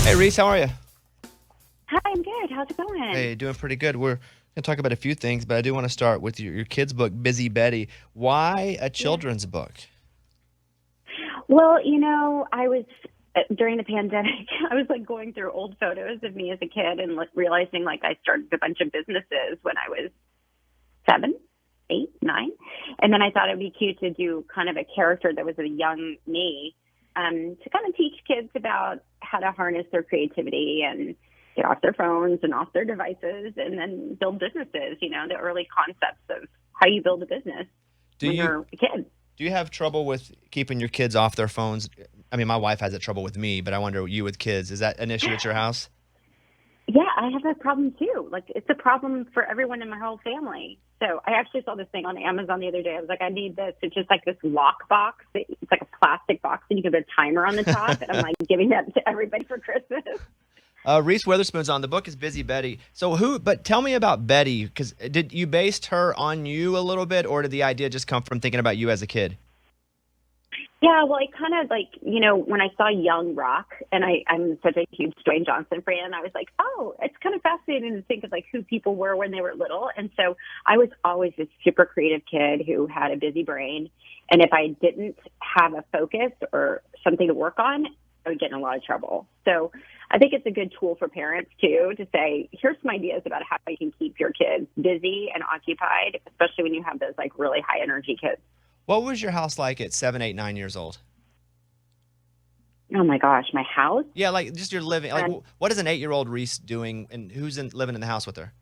Hey, Reese, how are you? Hi, I'm good. How's it going? Hey, doing pretty good. We're going to talk about a few things, but I do want to start with your kid's book, Busy Betty. Why a Yeah. children's book? Well, I was during the pandemic, I was like going through old photos of me as a kid and realizing like I started a bunch of businesses when I was 7, 8, 9. And then I thought it'd be cute to do kind of a character that was a young me, to kind of teach kids about how to harness their creativity and get off their phones and off their devices and then build businesses, the early concepts of how you build a business Do when you you're a kid. do you have trouble with keeping your kids off their phones? I mean, my wife has that trouble with me, but I wonder you with kids. Is that an issue at your house? Yeah, I have that problem too. Like, it's a problem for everyone in my whole family. So I actually saw this thing on Amazon the other day. I was like, I need this. It's just like this lock box. It's like a plastic box, and you can put a timer on the top. And I'm like giving that to everybody for Christmas. Reese Witherspoon's on. The book is Busy Betty. But tell me about Betty, because did you based her on you a little bit, or did the idea just come from thinking about you as a kid? Yeah, well, I kind of like, when I saw Young Rock, and I'm such a huge Dwayne Johnson fan, I was like, oh, it's kind of fascinating to think of like who people were when they were little. And so I was always this super creative kid who had a busy brain. And if I didn't have a focus or something to work on, I would get in a lot of trouble. So I think it's a good tool for parents too, to say, here's some ideas about how you can keep your kids busy and occupied, especially when you have those like really high energy kids. What was your house like at 7, 8, 9 years old? Oh my gosh, my house? Yeah, like just your living. Like, what is an 8-year-old Reese doing, and who's living in the house with her?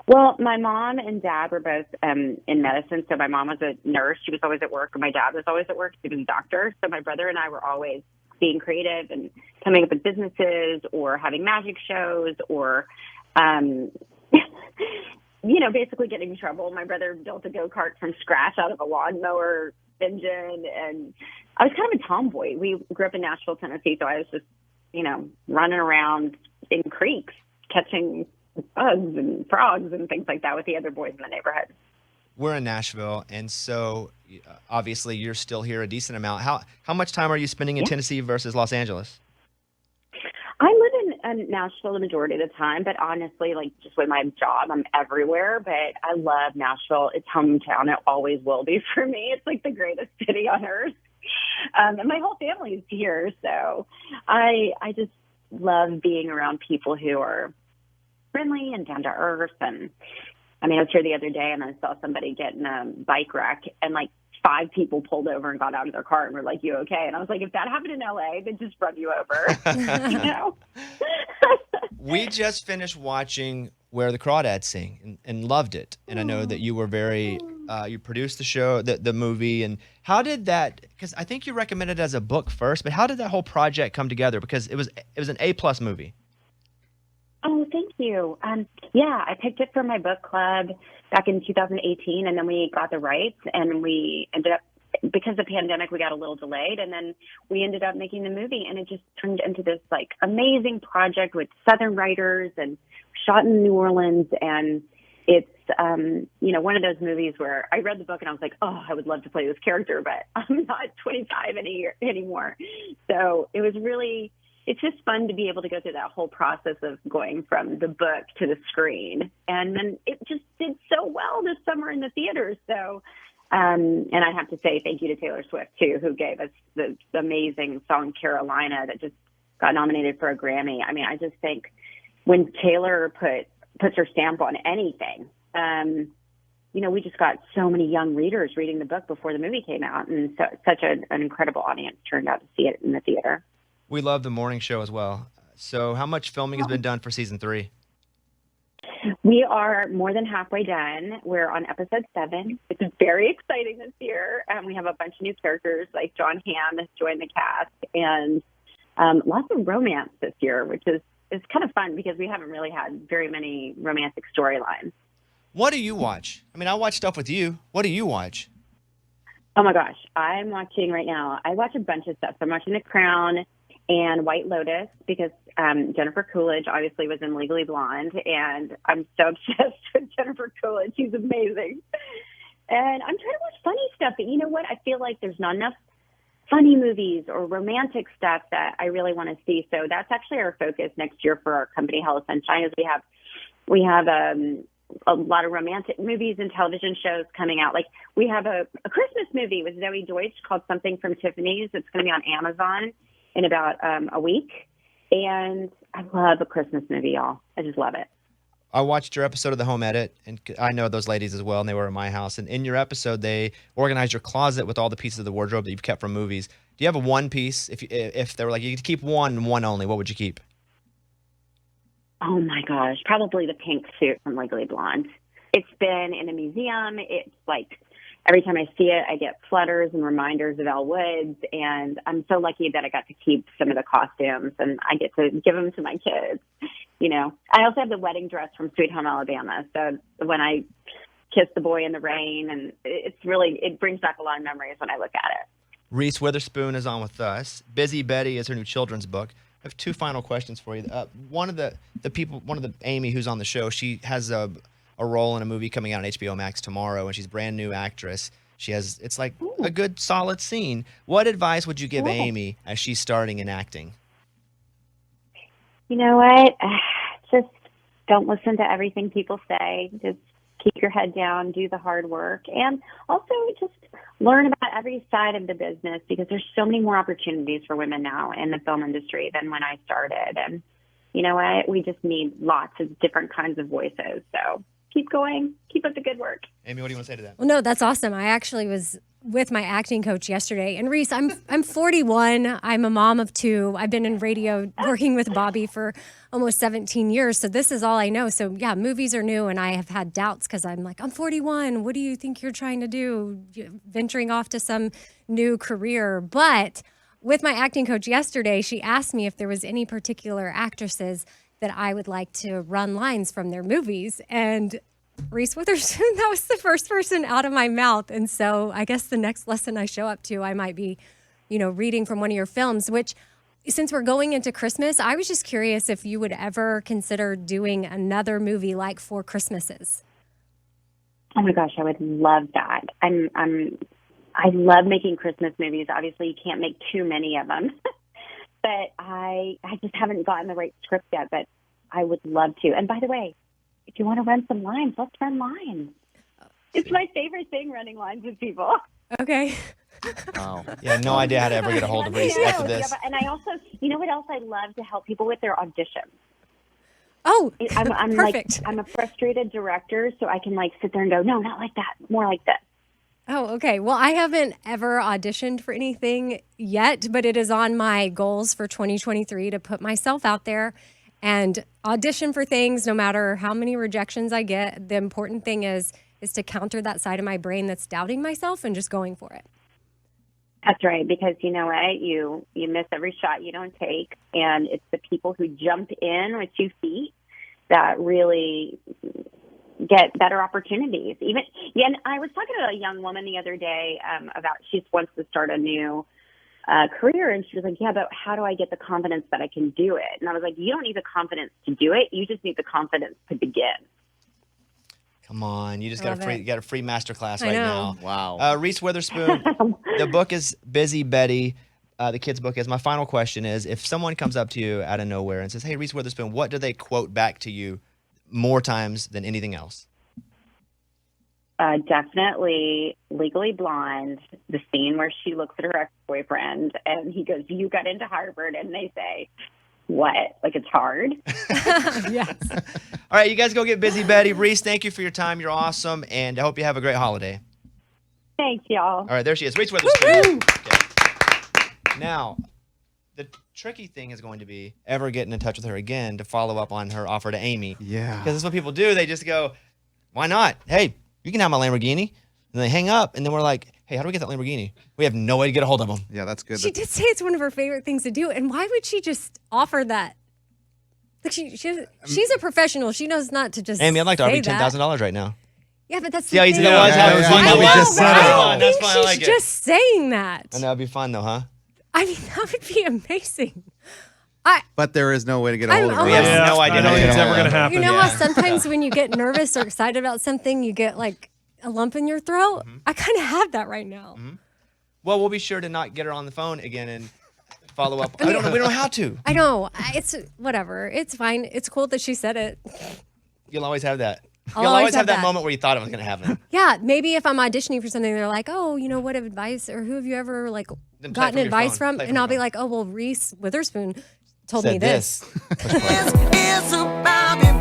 Well, my mom and dad were both in medicine. So my mom was a nurse. She was always at work. And my dad was always at work. He was a doctor. So my brother and I were always being creative and coming up with businesses or having magic shows or, basically getting in trouble. My brother built a go-kart from scratch out of a lawnmower engine. And I was kind of a tomboy. We grew up in Nashville, Tennessee. So I was just, running around in creeks, catching bugs and frogs and things like that with the other boys in the neighborhood. We're in Nashville, and so obviously you're still here a decent amount. How much time are you spending in Tennessee versus Los Angeles? I live in Nashville the majority of the time, but honestly, like just with my job, I'm everywhere. But I love Nashville. It's hometown. It always will be for me. It's like the greatest city on earth. And my whole family's here. So I just love being around people who are friendly and down to earth. And I mean, I was here the other day and I saw somebody get in a bike wreck and like 5 people pulled over and got out of their car and were like, you okay? And I was like, if that happened in LA, they'd just run you over. We just finished watching Where the Crawdads Sing and loved it. And I know that you were very, you produced the show, the movie. And how did that, because I think you recommended it as a book first, but how did that whole project come together? Because it was an A+ movie. Oh, thank you. I picked it for my book club back in 2018, and then we got the rights, and we ended up, because of the pandemic, we got a little delayed, and then we ended up making the movie, and it just turned into this like amazing project with Southern writers and shot in New Orleans, and it's one of those movies where I read the book and I was like, oh, I would love to play this character, but I'm not 25 anymore. So it was really. It's just fun to be able to go through that whole process of going from the book to the screen. And then it just did so well this summer in the theaters. So, and I have to say thank you to Taylor Swift, too, who gave us the amazing song Carolina that just got nominated for a Grammy. I mean, I just think when Taylor puts her stamp on anything, we just got so many young readers reading the book before the movie came out. And so such an incredible audience turned out to see it in the theater. We love the morning show as well. So how much filming has been done for season 3? We are more than halfway done. We're on episode 7. It's very exciting this year. We have a bunch of new characters, like John Hamm has joined the cast, and lots of romance this year, which is kind of fun because we haven't really had very many romantic storylines. What do you watch? I mean, I watch stuff with you. What do you watch? Oh, my gosh. I'm watching right now. I watch a bunch of stuff. So I'm watching The Crown and White Lotus because Jennifer Coolidge obviously was in Legally Blonde, and I'm so obsessed with Jennifer Coolidge. She's amazing. And I'm trying to watch funny stuff, but you know what? I feel like there's not enough funny movies or romantic stuff that I really want to see. So that's actually our focus next year for our company, Hello Sunshine, is we have a lot of romantic movies and television shows coming out. Like we have a Christmas movie with Zoe Deutsch called Something from Tiffany's. It's going to be on Amazon in about a week. And I love a Christmas movie, y'all. I just love it. I watched your episode of The Home Edit, and I know those ladies as well, and they were at my house. And in your episode, they organized your closet with all the pieces of the wardrobe that you've kept from movies. Do you have a one piece? If they were like, you could keep one and one only, what would you keep? Oh, my gosh. Probably the pink suit from Legally Blonde. It's been in a museum. It's like every time I see it, I get flutters and reminders of Elle Woods. And I'm so lucky that I got to keep some of the costumes, and I get to give them to my kids. You know, I also have the wedding dress from Sweet Home Alabama. So when I kiss the boy in the rain, and it brings back a lot of memories when I look at it. Reese Witherspoon is on with us. Busy Betty is her new children's book. I have two final questions for you. One of the Amy who's on the show, she has a role in a movie coming out on HBO Max tomorrow, and she's a brand new actress. It's like a good solid scene. What advice would you give Amy as she's starting in acting? You know what? Just don't listen to everything people say. Just keep your head down, do the hard work, and also just learn about every side of the business, because there's so many more opportunities for women now in the film industry than when I started. And you know what? We just need lots of different kinds of voices. So keep going. Keep up the good work. Amy, what do you want to say to that? Well, no, that's awesome. I actually was with my acting coach yesterday. And Reese, I'm 41. I'm a mom of two. I've been in radio working with Bobby for almost 17 years. So this is all I know. So yeah, movies are new, and I have had doubts because I'm like, I'm 41. What do you think you're trying to do? Venturing off to some new career. But with my acting coach yesterday, she asked me if there was any particular actresses that I would like to run lines from their movies. And Reese Witherspoon, that was the first person out of my mouth. And so I guess the next lesson I show up to, I might be, reading from one of your films, which, since we're going into Christmas, I was just curious if you would ever consider doing another movie like Four Christmases. Oh my gosh, I would love that. I love making Christmas movies. Obviously, you can't make too many of them, but I just haven't gotten the right script yet, but I would love to. And by the way, if you want to run some lines, let's run lines. It's my favorite thing, running lines with people. Okay. Wow. Yeah, no idea how to ever get a hold of Reese after this. Yeah, and I also, you know what else I love to help people with? Their auditions. Oh, I'm perfect. I'm a frustrated director, so I can sit there and go, no, not like that, more like this. Oh, okay. Well, I haven't ever auditioned for anything yet, but it is on my goals for 2023 to put myself out there and audition for things, no matter how many rejections I get. The important thing is to counter that side of my brain that's doubting myself and just going for it. That's right, because you know what? You miss every shot you don't take, and it's the people who jump in with 2 feet that really get better opportunities. And I was talking to a young woman the other day about she wants to start a new career, and she was like, yeah, but how do I get the confidence that I can do it? And I was like, you don't need the confidence to do it. You just need the confidence to begin. Come on, you just got a free masterclass right now. Wow. Reese Witherspoon, the book is Busy Betty. The kid's book is. My final question is, if someone comes up to you out of nowhere and says, hey, Reese Witherspoon, what do they quote back to you more times than anything else? Definitely Legally Blonde, the scene where she looks at her ex-boyfriend and he goes, you got into Harvard, and they say, what? Like it's hard? Yes. All right, you guys go get Busy Betty. Reese, thank you for your time. You're awesome, and I hope you have a great holiday. Thanks, y'all. All right, there she is. Reese Witherspoon. Okay. Now, the tricky thing is going to be ever getting in touch with her again to follow up on her offer to Amy. Yeah. Because that's what people do. They just go, why not? Hey, you can have my Lamborghini. And they hang up, and then we're like, hey, how do we get that Lamborghini? We have no way to get a hold of them. Yeah, that's good. She did say it's one of her favorite things to do. And why would she just offer that? Like she's a professional. She knows not to just Amy, I'd like to offer you say that. $10,000 right now. Yeah, but that's See how the easy thing. that was? Yeah, How it was yeah, easy? yeah. I we know, just but said I it. don't That's think fine. I she's like it. just saying that. I know, it'd be fun though, huh? I mean, that would be amazing. But there is no way to get a hold of her. We have no idea I don't how to think get it's a ever hold going of to her. happen. You know how sometimes when you get nervous or excited about something, you get like a lump in your throat? I kind of have that right now. Well, we'll be sure to not get her on the phone again and follow up. We don't know how to. I know. It's whatever. It's fine. It's cool that she said it. You'll always have that. I'll You'll always have that that moment where you thought it was going to happen. Yeah, maybe if I'm auditioning for something, they're like, "Oh, what advice or who have you ever gotten advice from?" And I'll be like, "Oh, well, Reese Witherspoon told me this." It's about